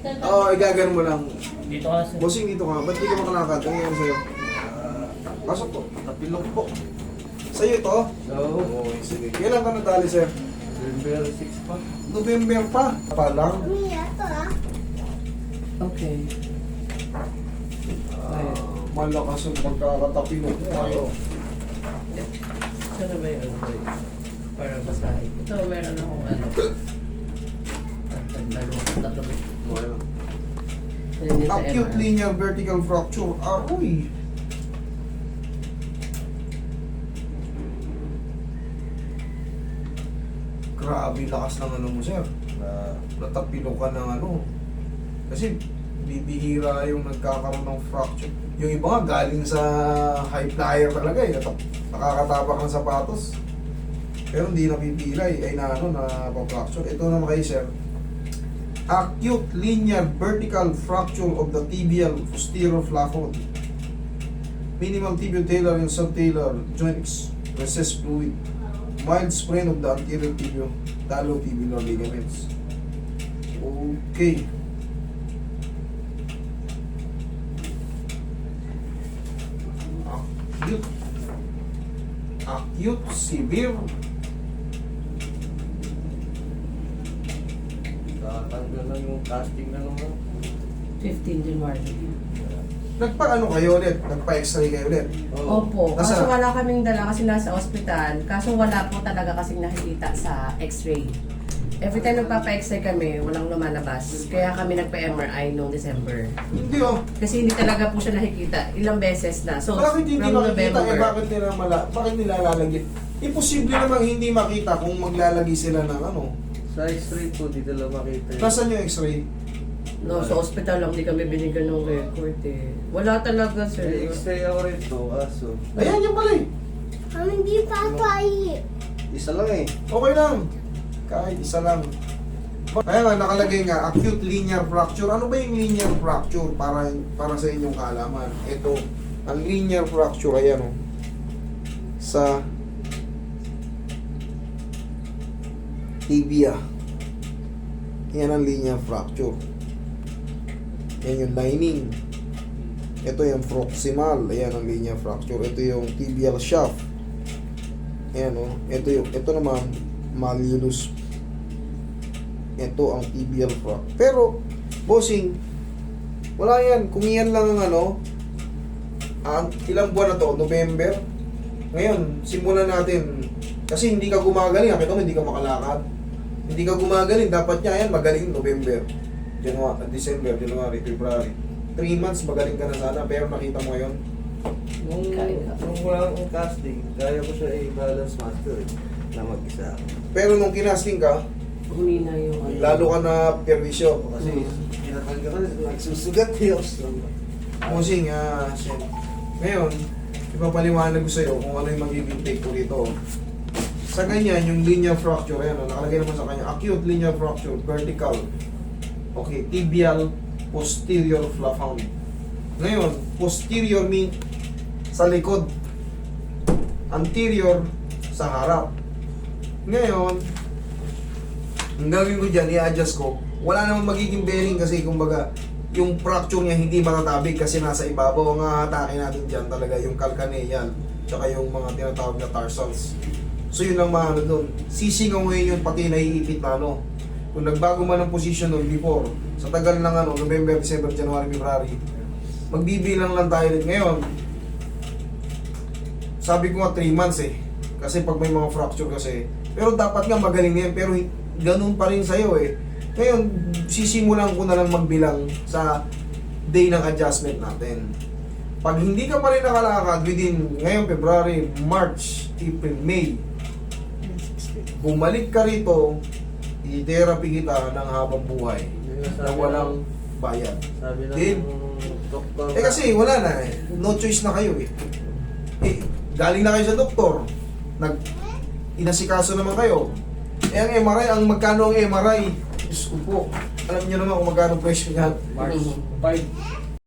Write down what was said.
Oo, igagano mo lang. Dito ka sir. Bossing, dito ka. Ba't di ka makalakad? Ano yan sa'yo? Pasok po. Tapilok po. Sa'yo ito? Oo. Okay, sige. Kailan ka nadali, sir? November 6 pa. November pa. Pa lang. Okay. Malakas yung pagkakatapilok mo kayo. Ito na ba yung ano ba yun? Para basahin. Ito meron akong ano. Tatlo. Well, Yan yung sa acute MRI. linear vertical fracture. Aroy! Grabe lakas ng ano mo, sir. Natapilok ka ng ano. Kasi bibihira yung nagkakaroon ng fracture. Yung iba nga galing sa high flyer talaga eh. Nakakatapak ng sapatos. Pero hindi napipilay. Ay na ano, na fracture. Ito naman kayo, sir. Acute linear vertical fracture of the tibial posterior flaphod. Minimal tibio-talar and subtalar joints, recess fluid. Mild sprain of the anterior tibio, talotibial ligaments. Okay. Acute severe. Tatanggal lang yung casting na naman. 15 January. Nagpa-ano kayo ulit? Nagpa-x-ray kayo ulit? Opo. Nasa- Kaso wala kaming dala kasi nasa ospital. Kaso wala po talaga kasing nakikita sa x-ray. Every time nagpapa-x-ray kami, walang lumalabas. Kaya kami nagpa-MRI noong December. Hindi oh. Kasi hindi talaga po siya nakikita. Ilang beses na. So, Bakit hindi from makikita? Eh, bakit nila lalagyan? Imposible namang hindi makita kung maglalagay sila ng ano. Sa x-ray po, dito lang makita. Nasaan yung x-ray? No, sa ospital lang, hindi kami binigyan ng record eh. Wala talaga, May sir. x-ray ako rito, kaso. Ayan yung pala eh. Hindi pa tayo. Isa lang eh. Okay lang. Kahit isa lang. Kaya nga nakalagay nga, acute linear fracture. Ano ba yung linear fracture para sa inyong kaalaman? Ito, ang linear fracture, ayan o. Sa tibia. Yan ang linear fracture. Yan yung lining. Ito yung proximal. Ayan ang linear fracture. Ito yung tibial shaft. Ayan o. Ito naman, malleolus. Ito ang tibial fracture. Pero, bossing, wala yan. Kung yan lang ang ano, ilang buwan na to? November? Ngayon, simulan natin. Kasi hindi ka gumagaling. Akit mo, hindi ka makalakad. Hindi ka gumagaling. Dapat niya yan, magaling November. December, January, February. 3 months, magaling ka na sana. Pero nakita mo ngayon, Nung wala akong casting, kaya ko siya i-balance master eh, na mag-isa. pero nung kinasting ka, Humina yung ano. lalo ka na perwisyo. Kasi kinatanggal ko, nagsusugat yun. Musing, ngayon, ipapaliwanag ko sa'yo kung ano yung magiging take ko dito. Sa ganyan, yung linear fracture, ayan, nakalagay naman sa kanya, acute linear fracture, vertical. Okay, tibial posterior flaphon. Ngayon, posterior mean sa likod. Anterior sa harap. Ngayon, ang gagawin ko dyan, i-adjust ko. Wala namang magiging bearing kasi kumbaga, yung fracture niya hindi matatabig kasi nasa ibabaw. Ang atake natin dyan talaga yung calcaneal, tsaka yung mga tinatawag na tarsals. So yun ang maano doon. Sisingaw ngayon yun pati naiipit na ano. Kung nagbago man ang position nun before, sa tagal ng ano, November, December, January, February, magbibilang lang tayo ulit ngayon. Sabi ko nga 3 months eh. Kasi pag may mga fracture kasi. Pero dapat nga magaling yan. Pero ganun pa rin sa'yo eh. Ngayon, sisimulan ko na lang magbilang sa day ng adjustment natin. Pag hindi ka pa rin nakalakad within ngayon, February, March, April, May, bumalik ka rito, i-therapy kita ng habang buhay na walang bayad. Sabi ng Din. doktor. Eh kasi wala na eh. No choice na kayo eh. Galing na kayo sa doktor. Inasikaso naman kayo. Eh ang MRI, ang magkano ang MRI? Diyos ko po. Alam niyo naman kung magkano presyo niyan. March 5.